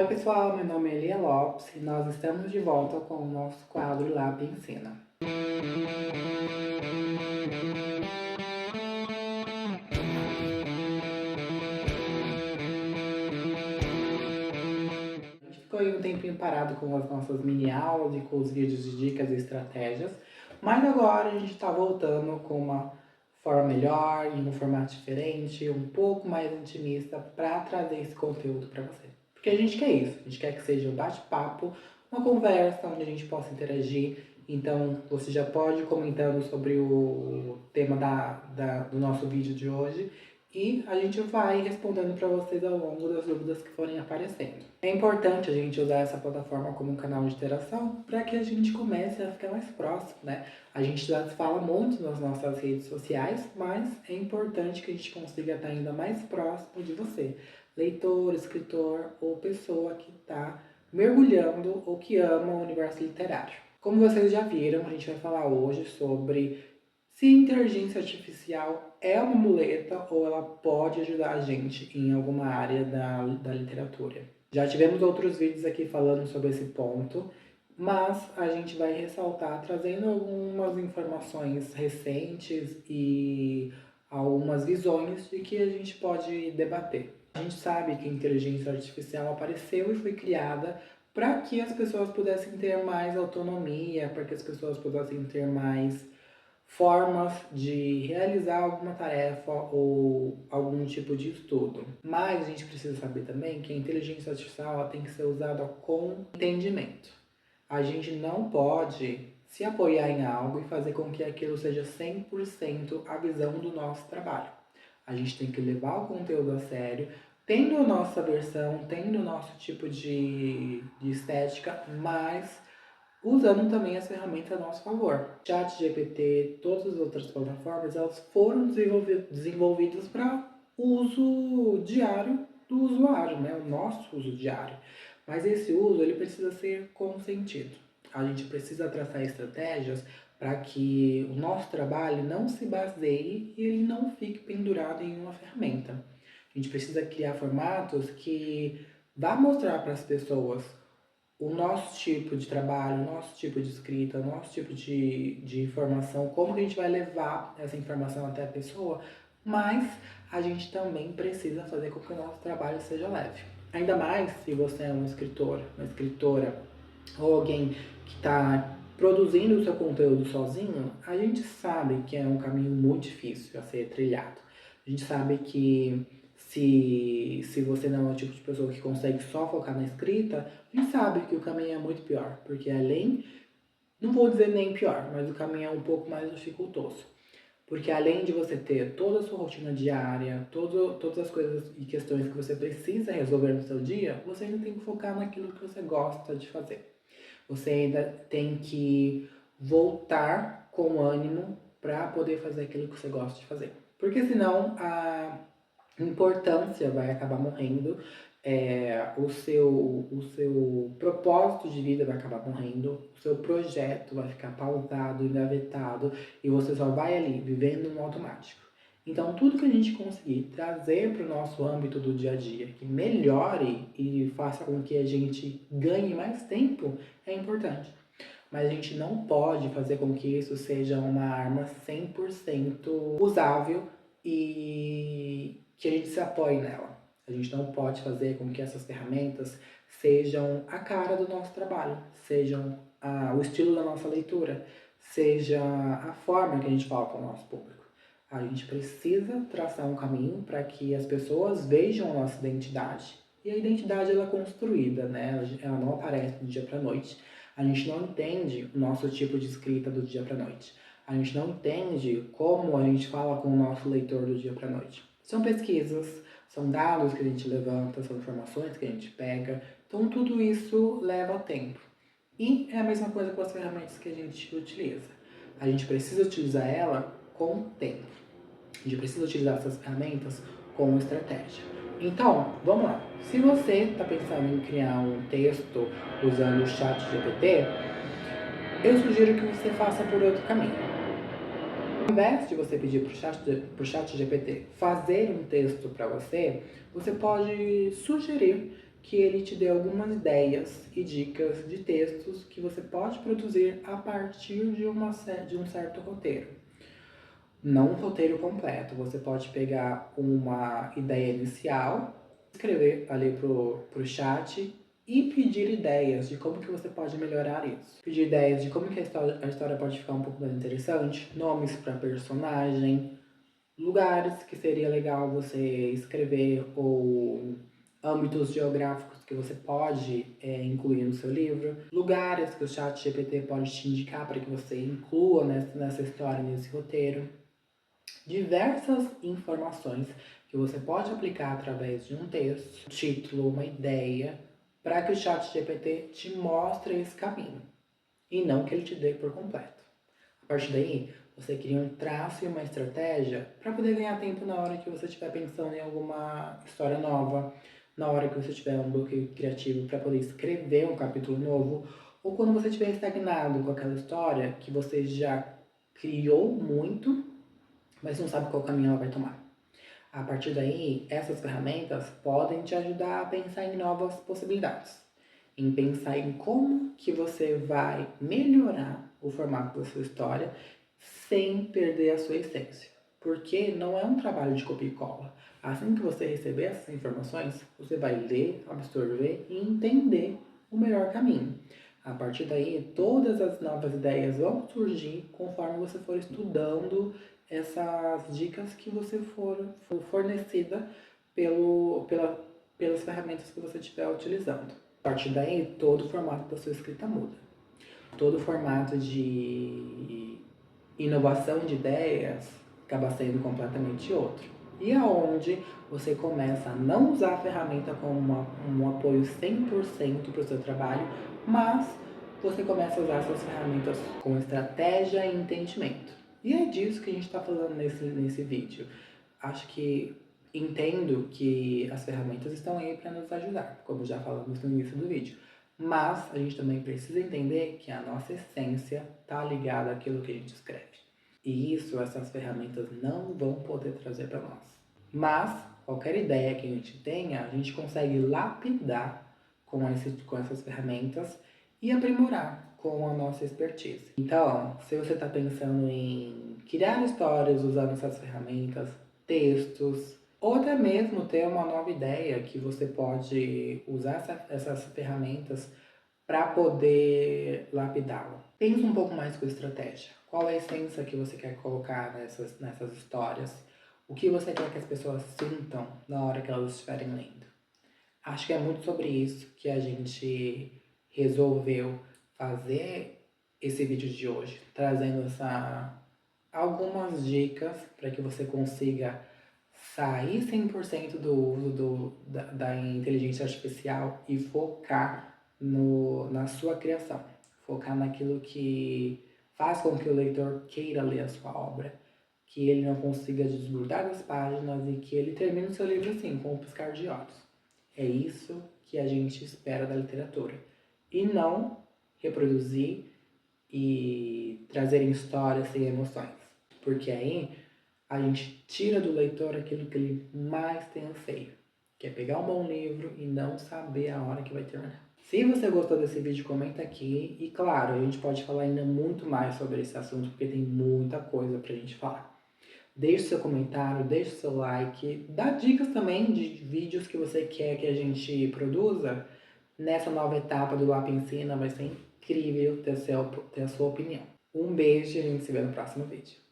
Oi pessoal, meu nome é Elia Lopes e nós estamos de volta com o nosso quadro Lab Ensina. A gente ficou aí um tempinho parado com as nossas mini aulas e com os vídeos de dicas e estratégias, mas agora a gente está voltando com uma forma melhor, em um formato diferente, um pouco mais intimista para trazer esse conteúdo para você. Porque a gente quer isso, a gente quer que seja um bate-papo, uma conversa onde a gente possa interagir. Então você já pode ir comentando sobre o tema do nosso vídeo de hoje e a gente vai respondendo para vocês ao longo das dúvidas que forem aparecendo. É importante a gente usar essa plataforma como um canal de interação para que a gente comece a ficar mais próximo, né? A gente já se fala muito nas nossas redes sociais, mas é importante que a gente consiga estar ainda mais próximo de você, leitor, escritor ou pessoa que está mergulhando ou que ama o universo literário. Como vocês já viram, a gente vai falar hoje sobre se inteligência artificial é uma muleta ou ela pode ajudar a gente em alguma área da literatura. Já tivemos outros vídeos aqui falando sobre esse ponto, mas a gente vai ressaltar trazendo algumas informações recentes e algumas visões de que a gente pode debater. A gente sabe que a inteligência artificial apareceu e foi criada para que as pessoas pudessem ter mais autonomia, para que as pessoas pudessem ter mais formas de realizar alguma tarefa ou algum tipo de estudo. Mas a gente precisa saber também que a inteligência artificial ela tem que ser usada com entendimento. A gente não pode se apoiar em algo e fazer com que aquilo seja 100% a visão do nosso trabalho. A gente tem que levar o conteúdo a sério, tendo a nossa versão, tendo o nosso tipo de estética, mas usando também as ferramentas a nosso favor. ChatGPT, todas as outras plataformas, elas foram desenvolvidas para uso diário do usuário, né? O nosso uso diário. Mas esse uso ele precisa ser consentido. A gente precisa traçar estratégias para que o nosso trabalho não se baseie e ele não fique pendurado em uma ferramenta. A gente precisa criar formatos que vá mostrar para as pessoas o nosso tipo de trabalho, o nosso tipo de escrita, o nosso tipo de informação, como que a gente vai levar essa informação até a pessoa, mas a gente também precisa fazer com que o nosso trabalho seja leve. Ainda mais se você é um escritor, uma escritora, ou alguém que está produzindo o seu conteúdo sozinho, a gente sabe que é um caminho muito difícil a ser trilhado. A gente sabe que se você não é o tipo de pessoa que consegue só focar na escrita, a gente sabe que o caminho é muito pior, porque além, não vou dizer nem pior, mas o caminho é um pouco mais dificultoso. Porque além de você ter toda a sua rotina diária, todas as coisas e questões que você precisa resolver no seu dia, você ainda tem que focar naquilo que você gosta de fazer. Você ainda tem que voltar com ânimo para poder fazer aquilo que você gosta de fazer. Porque senão a importância vai acabar morrendo, o seu propósito de vida vai acabar morrendo, o seu projeto vai ficar pausado, engavetado e você só vai ali vivendo no automático. Então, tudo que a gente conseguir trazer para o nosso âmbito do dia a dia, que melhore e faça com que a gente ganhe mais tempo, é importante. Mas a gente não pode fazer com que isso seja uma arma 100% usável e que a gente se apoie nela. A gente não pode fazer com que essas ferramentas sejam a cara do nosso trabalho, sejam o estilo da nossa leitura, seja a forma que a gente fala com o nosso público. A gente precisa traçar um caminho para que as pessoas vejam a nossa identidade. E a identidade ela é construída, né? Ela não aparece do dia para a noite. A gente não entende o nosso tipo de escrita do dia para a noite. A gente não entende como a gente fala com o nosso leitor do dia para a noite. São pesquisas, são dados que a gente levanta, são informações que a gente pega. Então tudo isso leva tempo. E é a mesma coisa com as ferramentas que a gente utiliza. A gente precisa utilizar ela com tempo. A gente precisa utilizar essas ferramentas com estratégia. Então, vamos lá. Se você está pensando em criar um texto usando o ChatGPT, eu sugiro que você faça por outro caminho. Ao invés de você pedir para o ChatGPT fazer um texto para você, você pode sugerir que ele te dê algumas ideias e dicas de textos que você pode produzir a partir de um certo roteiro. Não um roteiro completo, você pode pegar uma ideia inicial, escrever ali pro chat e pedir ideias de como que você pode melhorar isso. Pedir ideias de como que a história pode ficar um pouco mais interessante, nomes para personagem, lugares que seria legal você escrever ou âmbitos geográficos que você pode incluir no seu livro, lugares que o chat GPT pode te indicar para que você inclua nessa história, nesse roteiro. Diversas informações que você pode aplicar através de um texto, título, uma ideia, para que o chat GPT te mostre esse caminho e não que ele te dê por completo. A partir daí, você cria um traço e uma estratégia para poder ganhar tempo na hora que você estiver pensando em alguma história nova, na hora que você tiver um bloqueio criativo para poder escrever um capítulo novo, ou quando você estiver estagnado com aquela história que você já criou muito, mas não sabe qual caminho ela vai tomar. A partir daí, essas ferramentas podem te ajudar a pensar em novas possibilidades, em pensar em como que você vai melhorar o formato da sua história sem perder a sua essência. Porque não é um trabalho de copia e cola. Assim que você receber essas informações, você vai ler, absorver e entender o melhor caminho. A partir daí, todas as novas ideias vão surgir conforme você for estudando essas dicas que você for fornecida pelas ferramentas que você estiver utilizando. A partir daí, todo o formato da sua escrita muda. Todo o formato de inovação de ideias acaba sendo completamente outro. E aonde você começa a não usar a ferramenta como um apoio 100% para o seu trabalho, mas você começa a usar essas ferramentas com estratégia e entendimento. E é disso que a gente está falando nesse vídeo. Acho que entendo que as ferramentas estão aí para nos ajudar, como já falamos no início do vídeo. Mas a gente também precisa entender que a nossa essência está ligada àquilo que a gente escreve. E isso essas ferramentas não vão poder trazer para nós. Mas qualquer ideia que a gente tenha, a gente consegue lapidar com essas ferramentas e aprimorar com a nossa expertise. Então, se você está pensando em criar histórias usando essas ferramentas, textos, ou até mesmo ter uma nova ideia que você pode usar essas ferramentas para poder lapidá-la. Pense um pouco mais com estratégia. Qual é a essência que você quer colocar nessas histórias? O que você quer que as pessoas sintam na hora que elas estiverem lendo? Acho que é muito sobre isso que a gente resolveu fazer esse vídeo de hoje, trazendo algumas dicas para que você consiga sair 100% do uso da inteligência artificial e focar na sua criação. Focar naquilo que faz com que o leitor queira ler a sua obra, que ele não consiga desgrudar das páginas e que ele termine o seu livro assim, com um piscar de olhos. É isso que a gente espera da literatura. E não reproduzir e trazer histórias sem emoções. Porque aí a gente tira do leitor aquilo que ele mais tem anseio, que é pegar um bom livro e não saber a hora que vai terminar. Se você gostou desse vídeo, comenta aqui. E claro, a gente pode falar ainda muito mais sobre esse assunto, porque tem muita coisa pra gente falar. Deixe seu comentário, deixe seu like, dá dicas também de vídeos que você quer que a gente produza nessa nova etapa do Lap Ensina. Vai ser incrível ter a sua opinião. Um beijo e a gente se vê no próximo vídeo.